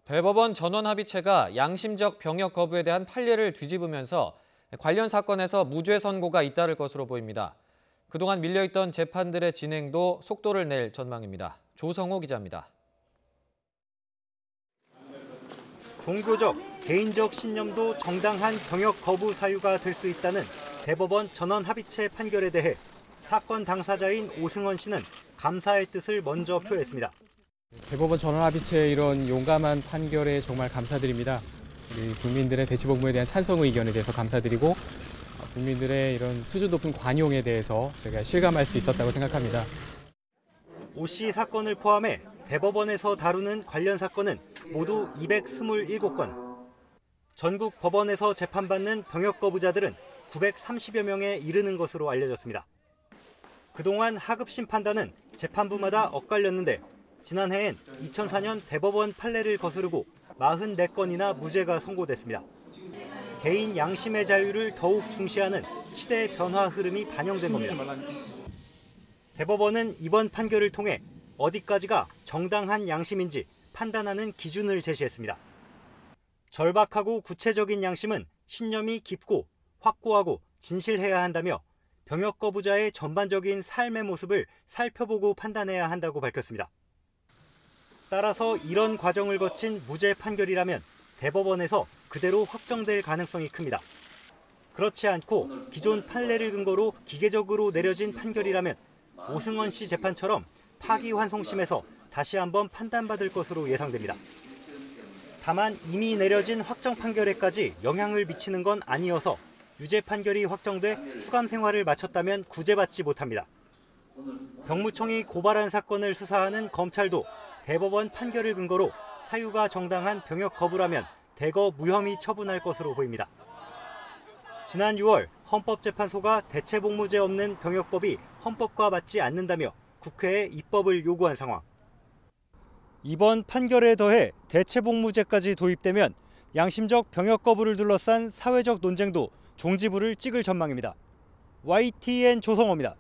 대법원 전원합의체가 양심적 병역 거부에 대한 판례를 뒤집으면서 관련 사건에서 무죄 선고가 잇따를 것으로 보입니다. 그동안 밀려있던 재판들의 진행도 속도를 낼 전망입니다. 조성호 기자입니다. 종교적, 개인적 신념도 정당한 병역 거부 사유가 될 수 있다는 대법원 전원합의체 판결에 대해 사건 당사자인 오승원 씨는 감사의 뜻을 먼저 표했습니다. 대법원 전원합의체의 이런 용감한 판결에 정말 감사드립니다. 우리 국민들의 대치복무에 대한 찬성 의견에 대해서 감사드리고 국민들의 이런 수준 높은 관용에 대해서 제가 실감할 수 있었다고 생각합니다. 오 씨 사건을 포함해 대법원에서 다루는 관련 사건은 모두 227건. 전국 법원에서 재판받는 병역 거부자들은 930여 명에 이르는 것으로 알려졌습니다. 그동안 하급심 판단은 재판부마다 엇갈렸는데 지난해엔 2004년 대법원 판례를 거스르고 44건이나 무죄가 선고됐습니다. 개인 양심의 자유를 더욱 중시하는 시대의 변화 흐름이 반영된 겁니다. 대법원은 이번 판결을 통해 어디까지가 정당한 양심인지 판단하는 기준을 제시했습니다. 절박하고 구체적인 양심은 신념이 깊고 확고하고 진실해야 한다며 병역 거부자의 전반적인 삶의 모습을 살펴보고 판단해야 한다고 밝혔습니다. 따라서 이런 과정을 거친 무죄 판결이라면 대법원에서 그대로 확정될 가능성이 큽니다. 그렇지 않고 기존 판례를 근거로 기계적으로 내려진 판결이라면 오승원 씨 재판처럼 파기환송심에서 다시 한번 판단받을 것으로 예상됩니다. 다만 이미 내려진 확정 판결에까지 영향을 미치는 건 아니어서 유죄 판결이 확정돼 수감 생활을 마쳤다면 구제받지 못합니다. 병무청이 고발한 사건을 수사하는 검찰도 대법원 판결을 근거로 사유가 정당한 병역 거부라면 대거 무혐의 처분할 것으로 보입니다. 지난 6월 헌법재판소가 대체복무제 없는 병역법이 헌법과 맞지 않는다며 국회에 입법을 요구한 상황. 이번 판결에 더해 대체복무제까지 도입되면 양심적 병역 거부를 둘러싼 사회적 논쟁도 종지부를 찍을 전망입니다. YTN 조성호입니다.